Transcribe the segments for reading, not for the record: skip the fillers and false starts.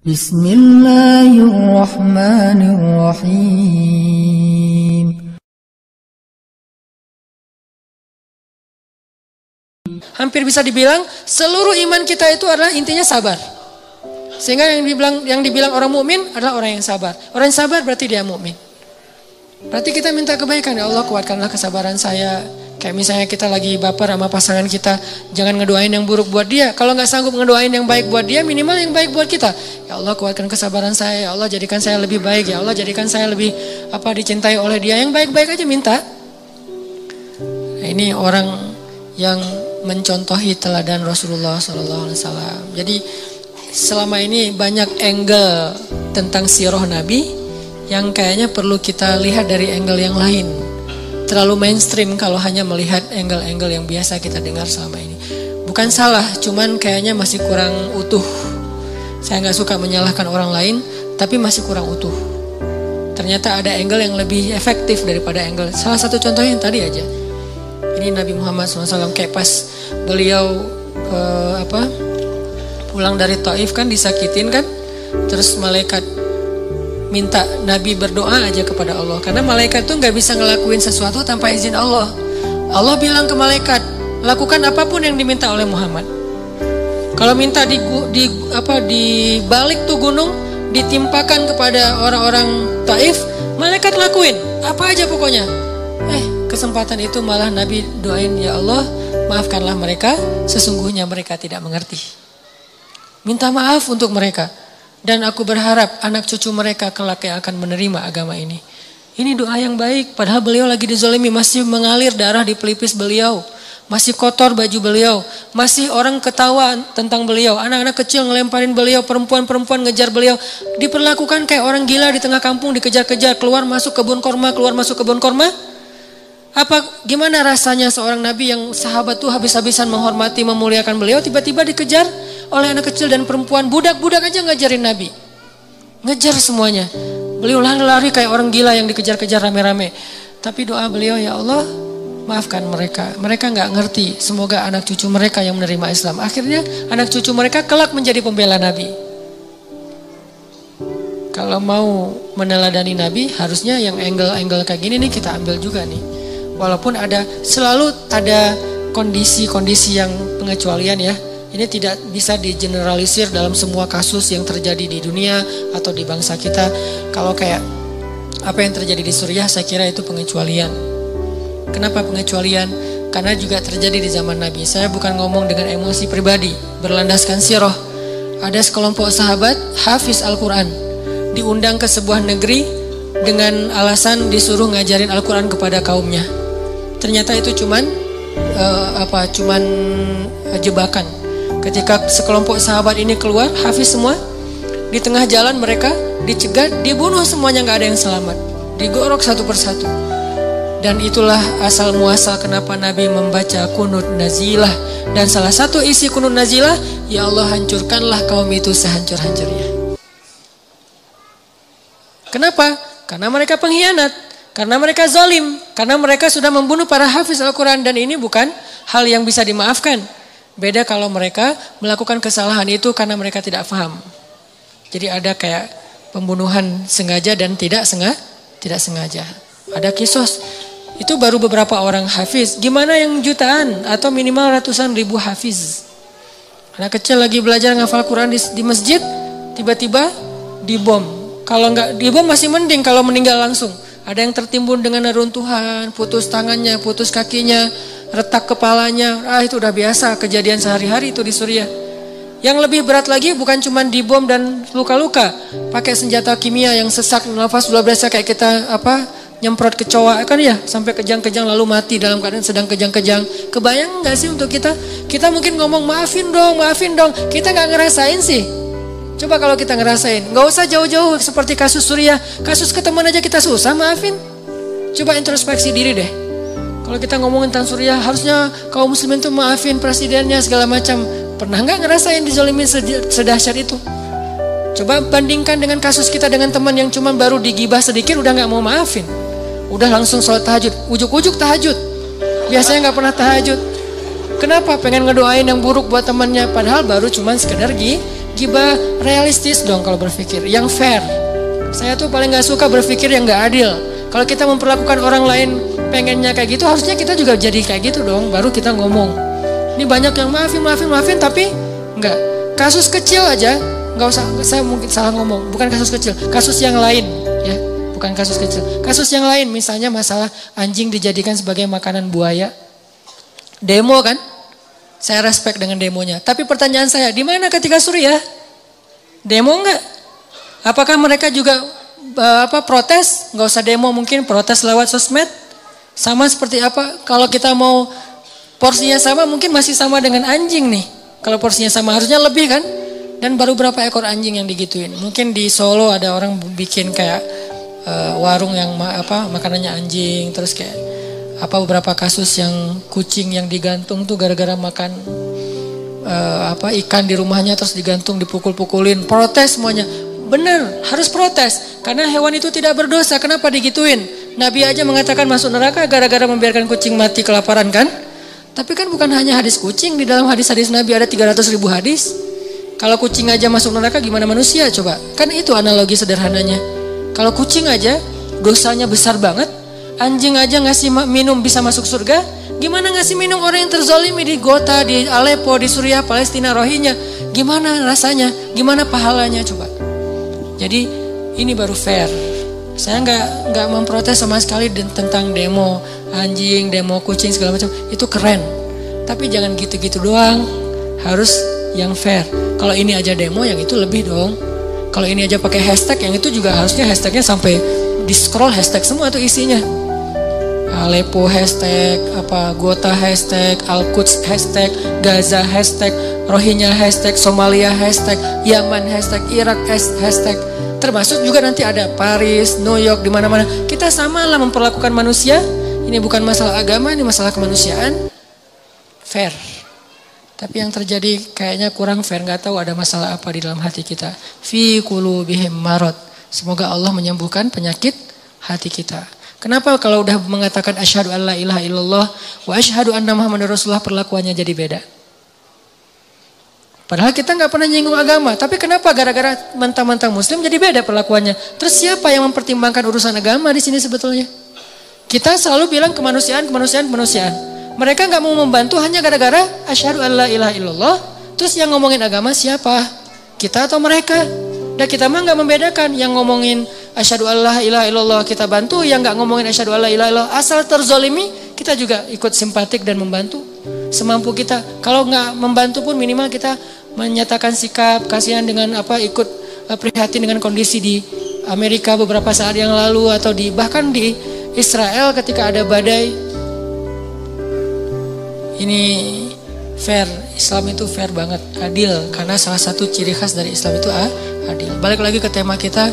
Bismillahirrahmanirrahim. Hampir bisa dibilang seluruh iman kita itu adalah intinya sabar. Sehingga yang dibilang orang mukmin adalah orang yang sabar. Orang yang sabar berarti dia mukmin. Berarti kita minta kebaikan, ya Allah kuatkanlah kesabaran saya. Kayak misalnya kita lagi baper sama pasangan kita, jangan ngedoain yang buruk buat dia. Kalau nggak sanggup ngedoain yang baik buat dia, minimal yang baik buat kita. Ya Allah kuatkan kesabaran saya, ya Allah jadikan saya lebih baik, ya Allah jadikan saya lebih dicintai oleh dia. Yang baik-baik aja minta. Nah, ini orang yang mencontohi teladan Rasulullah SAW. Jadi selama ini banyak angle tentang sirah Nabi yang kayaknya perlu kita lihat dari angle yang lain. Terlalu mainstream kalau hanya melihat angle-angle yang biasa kita dengar selama ini. Bukan salah, cuman kayaknya masih kurang utuh. Saya nggak suka menyalahkan orang lain, tapi masih kurang utuh. Ternyata ada angle yang lebih efektif daripada angle. Salah satu contohnya yang tadi aja. Ini Nabi Muhammad SAW kayak pas beliau pulang dari Taif kan disakitin kan, terus malaikat minta Nabi berdoa aja kepada Allah, karena malaikat tuh nggak bisa ngelakuin sesuatu tanpa izin Allah. Allah bilang ke malaikat, lakukan apapun yang diminta oleh Muhammad. Kalau minta di balik tuh gunung ditimpakan kepada orang-orang Taif, malaikat lakuin apa aja pokoknya. Kesempatan itu malah Nabi doain, ya Allah maafkanlah mereka, sesungguhnya mereka tidak mengerti. Minta maaf untuk mereka. Dan aku berharap anak cucu mereka kelak yang akan menerima agama ini. Ini doa yang baik. Padahal beliau lagi dizolimi, masih mengalir darah di pelipis beliau. Masih kotor baju beliau. Masih orang ketawa tentang beliau. Anak-anak kecil ngelemparin beliau. Perempuan-perempuan ngejar beliau. Diperlakukan kayak orang gila di tengah kampung, dikejar-kejar. Keluar masuk kebun korma, keluar masuk kebun korma. Gimana rasanya seorang nabi yang sahabat tuh habis-habisan menghormati, memuliakan beliau, tiba-tiba dikejar oleh anak kecil dan perempuan. Budak-budak aja ngajarin Nabi, ngejar semuanya. Beliau lari-lari kayak orang gila yang dikejar-kejar rame-rame. Tapi doa beliau, ya Allah maafkan mereka, mereka gak ngerti. Semoga anak cucu mereka yang menerima Islam. Akhirnya anak cucu mereka kelak menjadi pembela Nabi. Kalau mau meneladani Nabi, harusnya yang angle-angle kayak gini nih kita ambil juga nih. Walaupun selalu ada kondisi-kondisi yang pengecualian ya. Ini tidak bisa digeneralisir dalam semua kasus yang terjadi di dunia atau di bangsa kita. Kalau kayak apa yang terjadi di Suriah, saya kira itu pengecualian. Kenapa pengecualian? Karena juga terjadi di zaman Nabi. Saya bukan ngomong dengan emosi pribadi, berlandaskan sirah. Ada sekelompok sahabat hafiz Al-Quran, diundang ke sebuah negeri dengan alasan disuruh ngajarin Al-Quran kepada kaumnya. Ternyata itu cuman jebakan. Ketika sekelompok sahabat ini keluar, hafiz semua, di tengah jalan mereka dicegat, dibunuh semuanya, nggak ada yang selamat, digorok satu persatu. Dan itulah asal muasal kenapa Nabi membaca kunut nazilah. Dan salah satu isi kunut nazilah, ya Allah hancurkanlah kaum itu sehancur-hancurnya. Kenapa? Karena mereka pengkhianat. Karena mereka zalim, karena mereka sudah membunuh para hafiz Al-Quran, dan ini bukan hal yang bisa dimaafkan. Beda kalau mereka melakukan kesalahan itu karena mereka tidak paham. Jadi ada kayak pembunuhan sengaja dan tidak sengaja. Ada kisos, itu baru beberapa orang hafiz. Gimana yang jutaan atau minimal ratusan ribu hafiz? Anak kecil lagi belajar ngafal Quran di masjid, tiba-tiba dibom. Kalau nggak dibom masih mending, kalau meninggal langsung. Ada yang tertimbun dengan neruntuhan, putus tangannya, putus kakinya, retak kepalanya. Itu udah biasa kejadian sehari-hari itu di Suriah. Yang lebih berat lagi bukan cuma dibom dan luka-luka, pakai senjata kimia yang sesak nafas, luar biasa kayak kita nyemprot kecoa kan ya, sampai kejang-kejang lalu mati dalam keadaan sedang kejang-kejang. Kebayang nggak sih untuk kita? Kita mungkin ngomong maafin dong, kita nggak ngerasain sih. Coba kalau kita ngerasain, nggak usah jauh-jauh seperti kasus Suriah, kasus ke teman aja kita susah maafin. Coba introspeksi diri deh. Kalau kita ngomongin tentang Suriah, harusnya kaum muslimin tuh maafin presidennya segala macam. Pernah nggak ngerasain dizalimin sedahsyat itu? Coba bandingkan dengan kasus kita dengan teman yang cuma baru digibah sedikit udah nggak mau maafin, udah langsung sholat tahajud, ujuk-ujuk tahajud. Biasanya nggak pernah tahajud. Kenapa? Pengen ngedoain yang buruk buat temannya, padahal baru cuma sekedar gibah realistis dong kalau berpikir, yang fair. Saya tuh paling gak suka berpikir yang gak adil. Kalau kita memperlakukan orang lain pengennya kayak gitu, harusnya kita juga jadi kayak gitu dong, baru kita ngomong. Ini banyak yang maafin, tapi enggak. Kasus kecil aja, nggak usah, saya mungkin salah ngomong, bukan kasus kecil, kasus yang lain ya, bukan kasus kecil. Kasus yang lain, misalnya masalah anjing dijadikan sebagai makanan buaya. Demo kan? Saya respect dengan demonya. Tapi pertanyaan saya, di mana ketika Suriah? Demo enggak? Apakah mereka juga protes? Nggak usah demo, mungkin protes lewat sosmed. Sama seperti apa? Kalau kita mau porsinya sama, mungkin masih sama dengan anjing nih. Kalau porsinya sama harusnya lebih kan? Dan baru berapa ekor anjing yang digituin? Mungkin di Solo ada orang bikin kayak warung yang makanannya anjing, terus kayak beberapa kasus yang kucing yang digantung tuh gara-gara makan ikan di rumahnya terus digantung, dipukul-pukulin, protes semuanya. Benar, harus protes karena hewan itu tidak berdosa. Kenapa digituin? Nabi aja mengatakan masuk neraka gara-gara membiarkan kucing mati kelaparan kan? Tapi kan bukan hanya hadis kucing, di dalam hadis-hadis Nabi ada 300.000 hadis. Kalau kucing aja masuk neraka, gimana manusia coba? Kan itu analogi sederhananya. Kalau kucing aja dosanya besar banget, anjing aja ngasih minum bisa masuk surga, gimana ngasih minum orang yang terzolimi di Ghouta, di Aleppo, di Suriah, Palestina, Rohingya? Gimana rasanya? Gimana pahalanya coba? Jadi ini baru fair. Saya nggak memprotes sama sekali tentang demo anjing, demo kucing segala macam. Itu keren. Tapi jangan gitu-gitu doang. Harus yang fair. Kalau ini aja demo, yang itu lebih dong. Kalau ini aja pakai hashtag, yang itu juga harusnya hashtagnya sampai di scroll hashtag semua tuh isinya. Aleppo hashtag, Ghouta hashtag, Al-Quds hashtag, Gaza hashtag, Rohingya hashtag, Somalia hashtag, Yaman hashtag, Irak hashtag. Termasuk juga nanti ada Paris, New York, di mana-mana. Kita samalah memperlakukan manusia. Ini bukan masalah agama, ini masalah kemanusiaan. Fair. Tapi yang terjadi kayaknya kurang fair. Gak tahu ada masalah apa di dalam hati kita. Fi qulubihim marad. Semoga Allah menyembuhkan penyakit hati kita. Kenapa kalau udah mengatakan asyhadu alla ilaha illallah wa asyhadu anna muhammadar rasulullah perlakuannya jadi beda? Padahal kita nggak pernah nyinggung agama, tapi kenapa gara-gara mentang-mentang muslim jadi beda perlakuannya? Terus siapa yang mempertimbangkan urusan agama di sini sebetulnya? Kita selalu bilang kemanusiaan. Mereka nggak mau membantu hanya gara-gara asyhadu alla ilaha illallah. Terus yang ngomongin agama siapa? Kita atau mereka? Dan kita mah nggak membedakan. Yang ngomongin asyhadu alla ilaha illallah kita bantu, yang nggak ngomongin asyhadu alla ilaha illallah asal terzolimi kita juga ikut simpatik dan membantu semampu kita. Kalau nggak membantu pun minimal kita menyatakan sikap kasihan dengan ikut prihatin dengan kondisi di Amerika beberapa saat yang lalu, atau bahkan di Israel ketika ada badai. Ini fair, Islam itu fair banget, adil, karena salah satu ciri khas dari Islam itu adil. Balik lagi ke tema kita,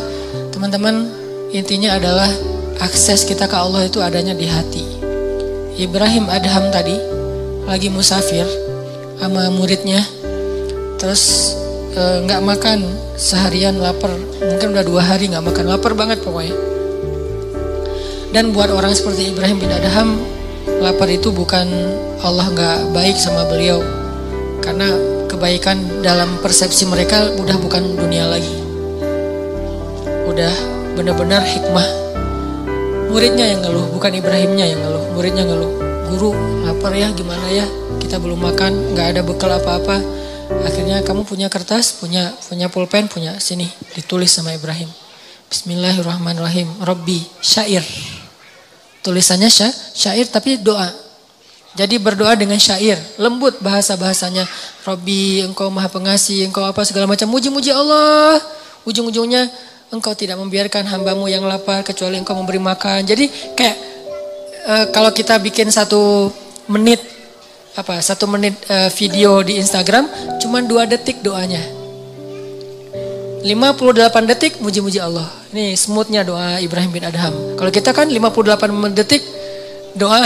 teman-teman, intinya adalah akses kita ke Allah itu adanya di hati. Ibrahim Adham tadi lagi musafir sama muridnya, terus nggak makan seharian, lapar, mungkin udah 2 hari nggak makan, lapar banget pokoknya. Dan buat orang seperti Ibrahim bin Adham, lapar itu bukan Allah nggak baik sama beliau, karena kebaikan dalam persepsi mereka udah bukan dunia lagi, udah benar-benar hikmah. Muridnya yang ngeluh, bukan Ibrahimnya yang ngeluh, muridnya ngeluh. Guru, lapar ya, gimana ya? Kita belum makan, nggak ada bekal apa-apa. Akhirnya kamu punya kertas, punya pulpen, punya sini, ditulis sama Ibrahim. Bismillahirrahmanirrahim. Rabbi syair. Tulisannya syair tapi doa. Jadi berdoa dengan syair, lembut bahasanya. Rabbi, engkau maha pengasih, engkau apa segala macam, muji-muji Allah. Ujung-ujungnya engkau tidak membiarkan hambamu yang lapar kecuali engkau memberi makan. Jadi kayak kalau kita bikin 1 menit video di Instagram, cuman 2 detik doanya. 58 detik muji-muji Allah. Ini smoothnya doa Ibrahim bin Adham. Kalau kita kan 58 detik doa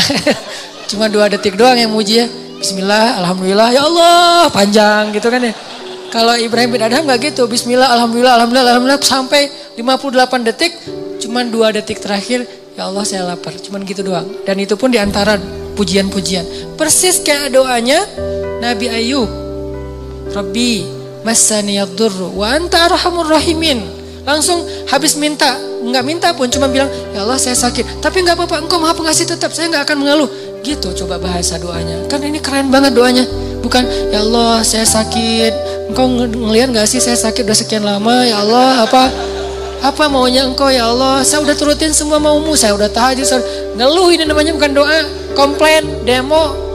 cuma 2 detik doang yang muji ya. Bismillah, alhamdulillah, ya Allah, panjang gitu kan ya. Kalau Ibrahim bin Adham gak gitu. Bismillah, alhamdulillah sampai 58 detik, cuman 2 detik terakhir, ya Allah saya lapar. Cuman gitu doang. Dan itu pun diantara pujian-pujian. Persis kayak doanya Nabi Ayub. Rabbi, massaniyad durru wa anta arhamur rahimin. Langsung habis minta, nggak minta pun cuma bilang, ya Allah saya sakit, tapi nggak apa-apa, Engkau Maha Pengasih tetap, saya nggak akan mengeluh. Gitu coba bahasa doanya. Kan ini keren banget doanya. Bukan, ya Allah saya sakit, Engkau ngelihat nggak sih saya sakit udah sekian lama, ya Allah apa maunya Engkau ya Allah, saya udah turutin semua maumu, saya udah tahajud, ngeluh. Ini namanya bukan doa, komplain, demo.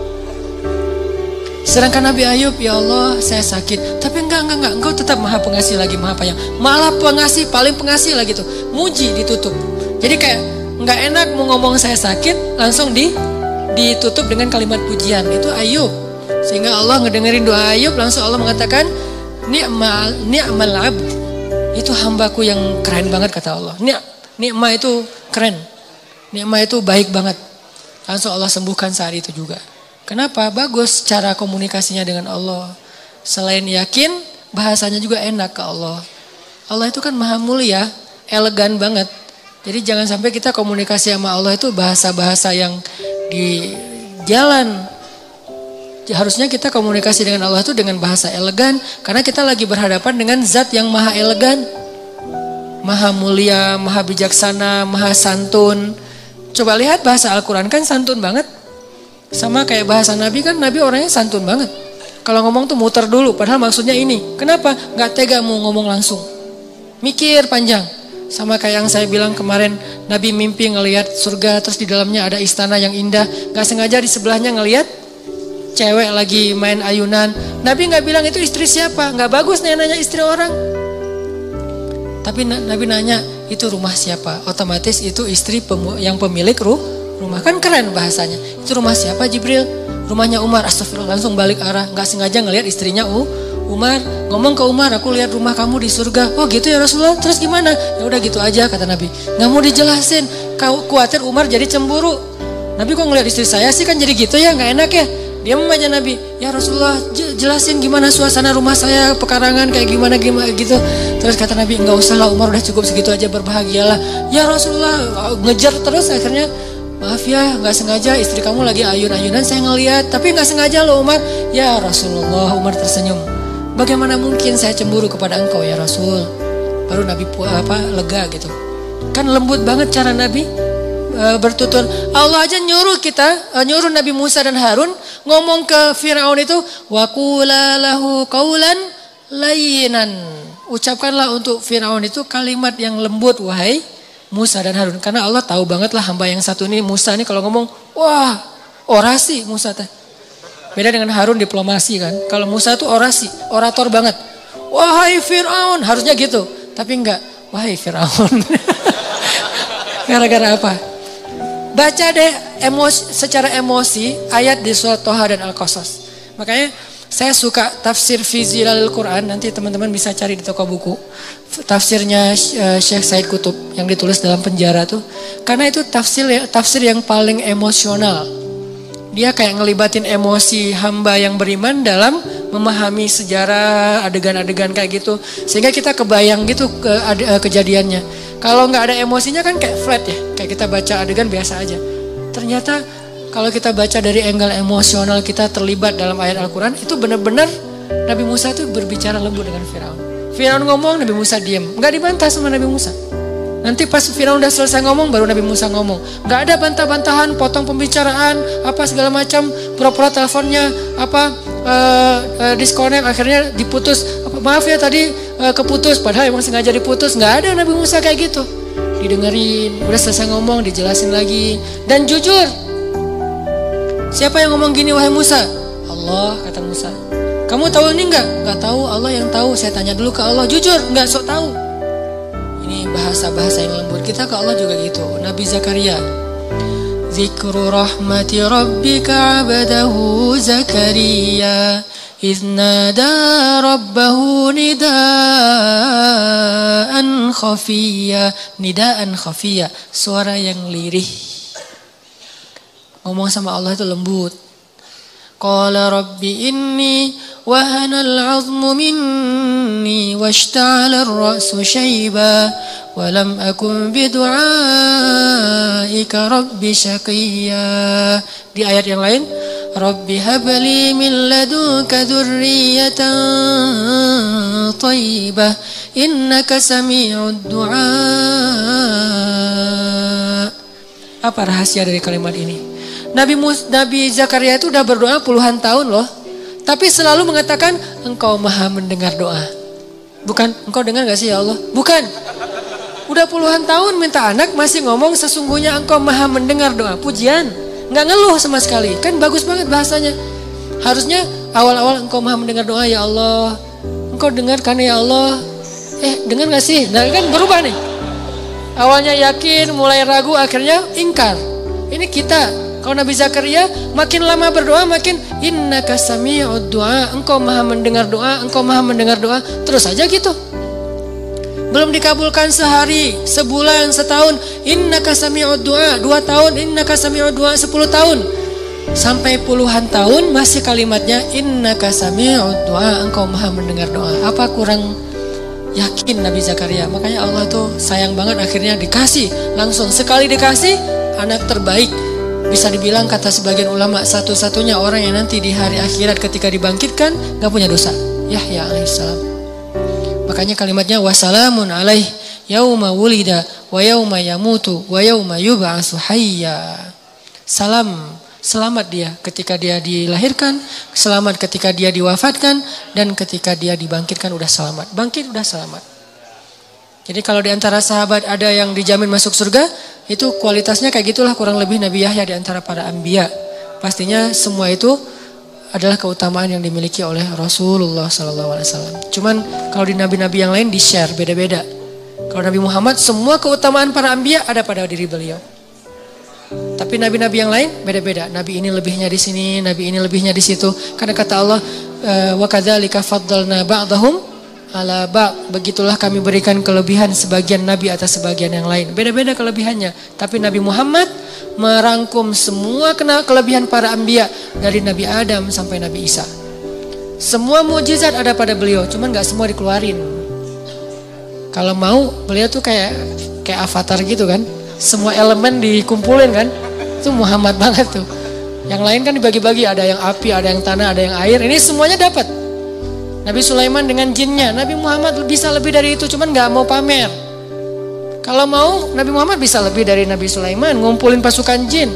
Sedangkan Nabi Ayub, ya Allah saya sakit, tapi enggak, Engkau tetap Maha Pengasih lagi, Maha Penyayang, malah pengasih, paling pengasih lagi tuh, muji ditutup. Jadi kayak nggak enak mau ngomong saya sakit, langsung ditutup dengan kalimat pujian. Itu Ayub, sehingga Allah ngedengerin doa Ayub, langsung Allah mengatakan ni'mal abd, itu hambaku yang keren banget kata Allah. Ni'ma itu keren, ni'ma itu baik banget. Langsung Allah sembuhkan saat itu juga. Kenapa? Bagus cara komunikasinya dengan Allah. Selain yakin, bahasanya juga enak ke Allah. Allah itu kan maha mulia, elegan banget. Jadi jangan sampai kita komunikasi sama Allah itu bahasa-bahasa yang di jalan. Harusnya kita komunikasi dengan Allah itu dengan bahasa elegan. Karena kita lagi berhadapan dengan zat yang maha elegan. Maha mulia, maha bijaksana, maha santun. Coba lihat bahasa Al-Quran kan santun banget. Sama kayak bahasa Nabi kan, Nabi orangnya santun banget. Kalau ngomong tuh muter dulu, padahal maksudnya ini. Kenapa? Gak tega mau ngomong langsung. Mikir panjang. Sama kayak yang saya bilang kemarin, Nabi mimpi ngelihat surga, terus di dalamnya ada istana yang indah. Gak sengaja di sebelahnya ngelihat cewek lagi main ayunan. Nabi gak bilang itu istri siapa. Gak bagus nih nanya istri orang. Tapi Nabi nanya, itu rumah siapa? Otomatis itu istri yang pemilik rumah. Kan keren bahasanya. Itu rumah siapa Jibril? Rumahnya Umar. Astagfirullah, langsung balik arah. Gak sengaja ngelihat istrinya Umar. Ngomong ke Umar, aku lihat rumah kamu di surga. Oh gitu ya Rasulullah, terus gimana? Ya udah gitu aja kata Nabi. Gak mau dijelasin, kau khawatir Umar jadi cemburu. Nabi kok ngelihat istri saya sih kan jadi gitu ya, gak enak ya. Dia aja Nabi, ya Rasulullah jelasin gimana suasana rumah saya, pekarangan kayak gimana gitu. Terus kata Nabi, gak usah lah Umar, udah cukup segitu aja, berbahagialah. Ya Rasulullah, ngejar terus. Akhirnya, maaf ya, gak sengaja istri kamu lagi ayun-ayunan saya ngeliat, tapi gak sengaja loh Umar. Ya Rasulullah, Umar tersenyum. Bagaimana mungkin saya cemburu kepada engkau ya Rasul? Baru Nabi lega gitu. Kan lembut banget cara Nabi bertutur. Allah aja nyuruh Nabi Musa dan Harun ngomong ke Firaun itu, wa qula lahu qaulan layyinan. Ucapkanlah untuk Firaun itu kalimat yang lembut wahai Musa dan Harun. Karena Allah tahu banget lah hamba yang satu ini, Musa ini kalau ngomong, wah orasi Musa teh. Beda dengan Harun diplomasi kan. Kalau Musa itu orasi, orator banget. Wahai Firaun, harusnya gitu. Tapi enggak, wahai Firaun. Gara-gara apa? Baca deh secara emosi ayat di surat Toha dan Al-Qasas. Makanya saya suka tafsir fi Zilalil Quran. Nanti teman-teman bisa cari di toko buku. Tafsirnya Syekh Said Qutub yang ditulis dalam penjara tuh. Karena itu tafsir yang paling emosional. Dia kayak ngelibatin emosi hamba yang beriman dalam memahami sejarah adegan-adegan kayak gitu. Sehingga kita kebayang gitu kejadiannya. Kalau nggak ada emosinya kan kayak flat ya. Kayak kita baca adegan biasa aja. Ternyata kalau kita baca dari angle emosional kita terlibat dalam ayat Al-Quran. Itu benar-benar Nabi Musa itu berbicara lembut dengan Firaun. Firaun ngomong, Nabi Musa diam. Nggak dibantah sama Nabi Musa. Nanti pas Firaun udah selesai ngomong, baru Nabi Musa ngomong. Nggak ada bantah-bantahan, potong pembicaraan, apa segala macam. Pura-pura teleponnya, disconnect, akhirnya diputus. Maaf ya tadi keputus, padahal emang sengaja diputus. Nggak ada Nabi Musa kayak gitu. Didengerin, udah selesai ngomong, dijelasin lagi. Dan jujur, siapa yang ngomong gini wahai Musa? Allah, kata Musa. Kamu tahu ini nggak? Nggak tahu, Allah yang tahu. Saya tanya dulu ke Allah, jujur, nggak sok tahu. Ini bahasa-bahasa yang lembut. Kita ke Allah juga gitu. Nabi Zakaria. Zikru rahmati rabbika abadahu Zakaria idh nada rabbahu nidaan khafiyya. Nidaan khafiyya, suara yang lirih. Ngomong sama Allah itu lembut. Qala rabbi inni wahana al-'azmu minni washta'ala ar-ra'su shayba wa lam akun bidu'aika rabbi syaqiyya. Di ayat yang lain, Rabbi habli min ladunka dzurriyyatan thayyibah innaka sami'ud du'a. Apa rahasia dari kalimat ini? Nabi Zakaria itu udah berdoa puluhan tahun loh, tapi selalu mengatakan Engkau Maha mendengar doa. Bukan, Engkau dengar gak sih ya Allah? Bukan. Udah puluhan tahun minta anak masih ngomong sesungguhnya Engkau Maha mendengar doa. Pujian, nggak ngeluh sama sekali. Kan bagus banget bahasanya. Harusnya awal-awal Engkau Maha mendengar doa ya Allah. Engkau dengar kan ya Allah? Dengar gak sih? Nah kan berubah nih. Awalnya yakin, mulai ragu, akhirnya ingkar. Ini kita. Kalau Nabi Zakaria makin lama berdoa makin innaka sami'ud du'a. Engkau Maha mendengar doa, Engkau Maha mendengar doa. Terus aja gitu. Belum dikabulkan sehari, sebulan, setahun, innaka sami'ud du'a, 2 tahun, innaka sami'ud du'a, 10 tahun. Sampai puluhan tahun masih kalimatnya innaka sami'ud du'a, Engkau Maha mendengar doa. Apa kurang yakin Nabi Zakaria? Makanya Allah tuh sayang banget akhirnya dikasih. Langsung sekali dikasih anak terbaik. Bisa dibilang kata sebagian ulama satu-satunya orang yang nanti di hari akhirat ketika dibangkitkan gak punya dosa. Yahya alaihissalam. Makanya kalimatnya wassalamun alaih yauma wulida wa yauma yamutu wa yauma yub'atsu hayya. Selamat dia ketika dia dilahirkan, selamat ketika dia diwafatkan, dan ketika dia dibangkitkan udah selamat. Bangkit udah selamat. Jadi kalau di antara sahabat ada yang dijamin masuk surga, itu kualitasnya kayak gitulah kurang lebih Nabi Yahya di antara para anbiya. Pastinya semua itu adalah keutamaan yang dimiliki oleh Rasulullah SAW. Cuman kalau di nabi-nabi yang lain di-share beda-beda. Kalau Nabi Muhammad semua keutamaan para anbiya ada pada diri beliau. Tapi nabi-nabi yang lain beda-beda. Nabi ini lebihnya di sini, nabi ini lebihnya di situ. Karena kata Allah, wa kadzalika faddalna ba'dahum ala ba'd. Begitulah kami berikan kelebihan sebagian nabi atas sebagian yang lain. Beda-beda kelebihannya. Tapi Nabi Muhammad merangkum semua kelebihan para anbiya dari Nabi Adam sampai Nabi Isa. Semua mukjizat ada pada beliau, cuman gak semua dikeluarin. Kalau mau beliau tuh kayak avatar gitu kan. Semua elemen dikumpulin kan. Itu Muhammad banget tuh. Yang lain kan dibagi-bagi, ada yang api, ada yang tanah, ada yang air. Ini semuanya dapat. Nabi Sulaiman dengan jinnya, Nabi Muhammad bisa lebih dari itu, cuman gak mau pamer. Kalau mau Nabi Muhammad bisa lebih dari Nabi Sulaiman, ngumpulin pasukan jin.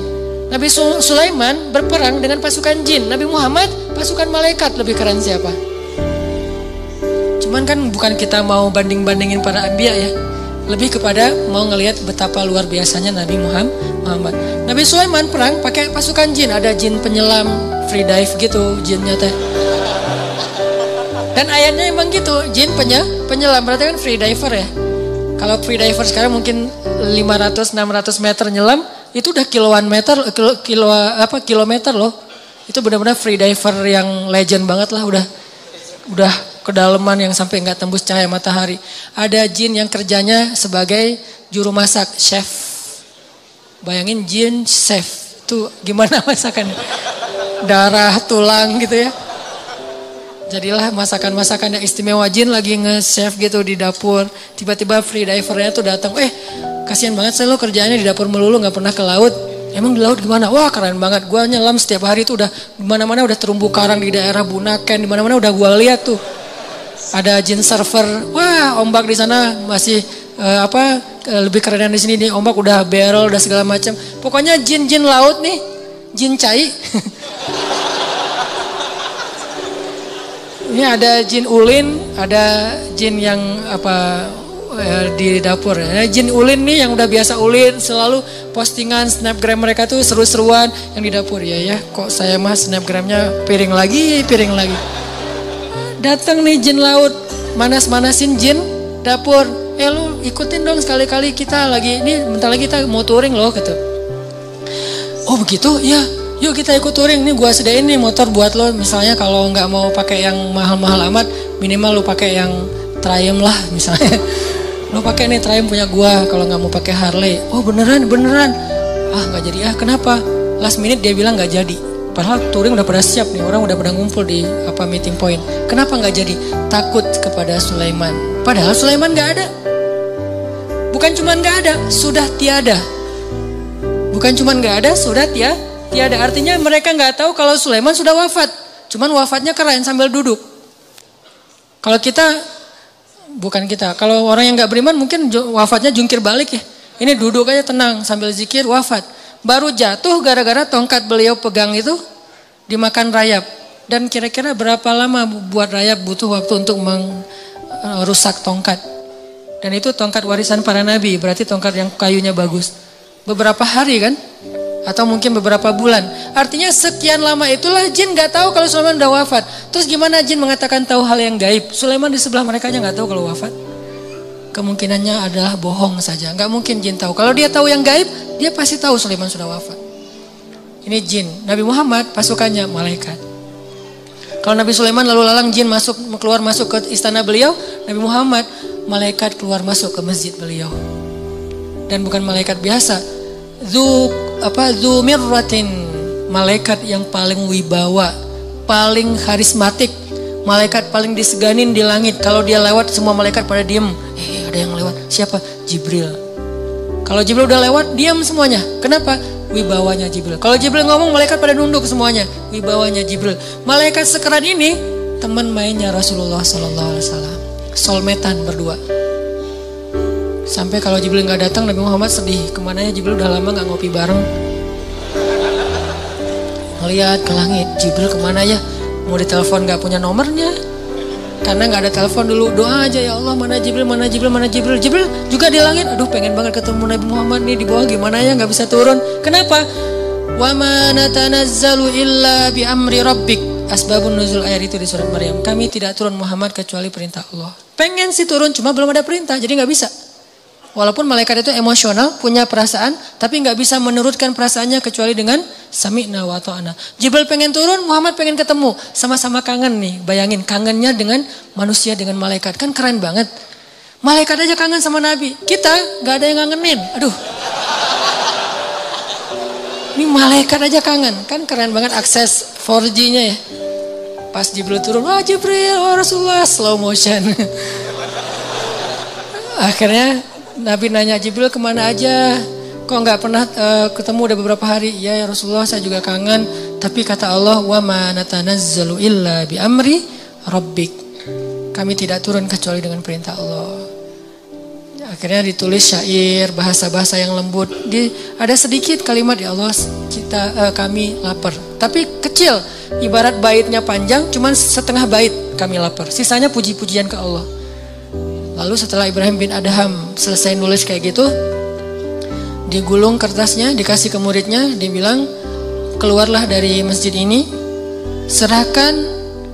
Nabi Sulaiman berperang dengan pasukan jin. Nabi Muhammad pasukan malaikat, lebih keren siapa? Cuman kan bukan kita mau banding-bandingin para anbiya ya. Lebih kepada mau ngelihat betapa luar biasanya Nabi Muhammad. Nabi Sulaiman perang pakai pasukan jin. Ada jin penyelam, free dive gitu jinnya teh. Dan ayatnya emang gitu, jin penyelam, berarti kan free diver ya. Kalau free diver sekarang mungkin 500-600 meter nyelam, itu udah kilometer loh. Itu benar-benar free diver yang legend banget lah, udah kedalaman yang sampai nggak tembus cahaya matahari. Ada jin yang kerjanya sebagai juru masak, chef. Bayangin jin chef, tuh gimana masakannya? Darah, tulang gitu ya. Jadilah masakan-masakan yang istimewa. Jin lagi nge-chef gitu di dapur. Tiba-tiba free divernya tuh datang. Kasihan banget saya lo kerjaannya di dapur melulu gak pernah ke laut. Emang di laut gimana? Wah keren banget. Gua nyelam setiap hari tuh udah dimana-mana udah terumbu karang di daerah Bunaken. Dimana-mana udah gua lihat tuh. Ada jin surfer. Wah ombak di sana masih lebih keren di sini nih. Ombak udah barrel udah segala macam. Pokoknya jin-jin laut nih. Jin cai. Ini ada jin ulin, ada jin yang di dapur. Jin ulin nih yang udah biasa ulin, selalu postingan snapgram mereka tuh seru-seruan yang di dapur. Ya, kok saya mah snapgramnya piring lagi. Datang nih jin laut, manas-manasin jin dapur. Lu ikutin dong sekali-kali kita lagi, ini bentar lagi kita mau touring loh gitu. Oh begitu? Ya. Yuk kita ikut touring, nih gua sediain nih motor buat lo. Misalnya kalau nggak mau pakai yang mahal-mahal amat, minimal lo pakai yang Triumph lah misalnya. Lo pakai nih Triumph punya gua kalau nggak mau pakai Harley. Oh beneran. Nggak jadi kenapa? Last minute dia bilang nggak jadi. Padahal touring udah pada siap nih, orang udah pada ngumpul di meeting point. Kenapa nggak jadi? Takut kepada Sulaiman. Padahal Sulaiman nggak ada. Bukan cuma nggak ada, sudah tiada. Bukan cuma nggak ada, sudah tiada. Tiada, artinya mereka nggak tahu kalau Sulaiman sudah wafat. Cuman wafatnya keren sambil duduk. Kalau kita, bukan kita, kalau orang yang nggak beriman mungkin wafatnya jungkir balik ya. Ini duduk aja tenang sambil zikir wafat. Baru jatuh gara-gara tongkat beliau pegang itu dimakan rayap. Dan kira-kira berapa lama buat rayap butuh waktu untuk merusak tongkat. Dan itu tongkat warisan para nabi, berarti tongkat yang kayunya bagus. Beberapa hari kan? Atau mungkin beberapa bulan. Artinya sekian lama itulah jin gak tahu kalau Sulaiman udah wafat. Terus gimana jin mengatakan tahu hal yang gaib? Sulaiman di sebelah mereka aja gak tahu kalau wafat. Kemungkinannya adalah bohong saja. Gak mungkin jin tahu. Kalau dia tahu yang gaib, dia pasti tahu Sulaiman sudah wafat. Ini jin. Nabi Muhammad pasukannya malaikat. Kalau Nabi Sulaiman lalu lalang jin keluar masuk ke istana beliau, Nabi Muhammad malaikat keluar masuk ke masjid beliau. Dan bukan malaikat biasa. Dzu mirratin, malaikat yang paling wibawa, paling karismatik, malaikat paling diseganin di langit. Kalau dia lewat semua malaikat pada diem. Ada yang lewat. Siapa? Jibril. Kalau Jibril udah lewat diam semuanya. Kenapa? Wibawanya Jibril. Kalau Jibril ngomong malaikat pada nunduk semuanya. Wibawanya Jibril. Malaikat sekeren ini teman mainnya Rasulullah SAW. Soulmate-an berdua. Sampai kalau Jibril nggak datang, Nabi Muhammad sedih. Kemana ya Jibril, udah lama nggak ngopi bareng. Ngeliat ke langit, Jibril kemana ya? Mau ditelepon nggak punya nomornya. Karena nggak ada telepon dulu, doa aja ya Allah, mana Jibril, mana Jibril, mana Jibril. Jibril juga di langit. Aduh pengen banget ketemu Nabi Muhammad nih di bawah, gimana ya nggak bisa turun. Kenapa? Wa ma natanazzalu illa bi amri rabbik. Asbabun nuzul ayat itu di surat Maryam. Kami tidak turun Muhammad kecuali perintah Allah. Pengen sih turun, cuma belum ada perintah, jadi nggak bisa. Walaupun malaikat itu emosional, punya perasaan, tapi nggak bisa menurutkan perasaannya kecuali dengan sami'na wa ta'na. Jibril pengen turun, Muhammad pengen ketemu, sama-sama kangen nih. Bayangin kangennya dengan manusia dengan malaikat, kan keren banget. Malaikat aja kangen sama Nabi, kita nggak ada yang ngangenin. Aduh, ini malaikat aja kangen, kan keren banget akses 4G-nya ya. Pas Jibril turun, wah Jibril, wah Rasulullah, slow motion. Akhirnya Nabi nanya, Jibril kemana aja? Kok nggak pernah ketemu udah beberapa hari? Ya Rasulullah, saya juga kangen. Tapi kata Allah, wa ma natanazzalu illa bi amri rabbik. Kami tidak turun kecuali dengan perintah Allah. Akhirnya ditulis syair, bahasa-bahasa yang lembut. Ada sedikit kalimat, ya Allah kami lapar. Tapi kecil, ibarat baitnya panjang, cuman setengah bait kami lapar. Sisanya puji-pujian ke Allah. Lalu setelah Ibrahim bin Adham selesai nulis kayak gitu, digulung kertasnya, dikasih ke muridnya, dia bilang, keluarlah dari masjid ini, serahkan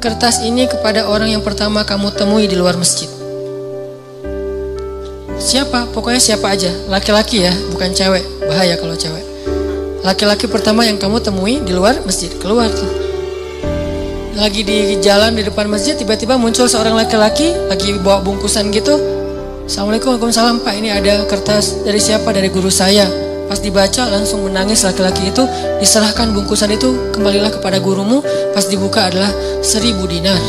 kertas ini kepada orang yang pertama kamu temui di luar masjid. Siapa? Pokoknya siapa aja, laki-laki ya, bukan cewek, bahaya kalau cewek. Laki-laki pertama yang kamu temui di luar masjid, keluar tuh. Lagi di jalan di depan masjid, tiba-tiba muncul seorang laki-laki lagi bawa bungkusan gitu. Assalamualaikum, waalaikumsalam Pak, ini ada kertas dari siapa? Dari guru saya. Pas dibaca langsung menangis laki-laki itu. Diserahkan bungkusan itu, kembalilah kepada gurumu. Pas dibuka adalah 1000 dinar.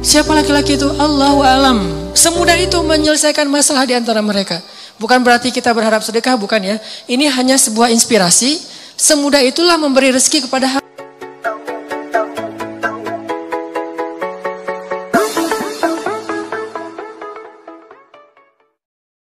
Siapa laki-laki itu? Allahu a'lam. Semudah itu menyelesaikan masalah di antara mereka. Bukan berarti kita berharap sedekah, bukan ya. Ini hanya sebuah inspirasi. Semudah itulah memberi rezeki kepada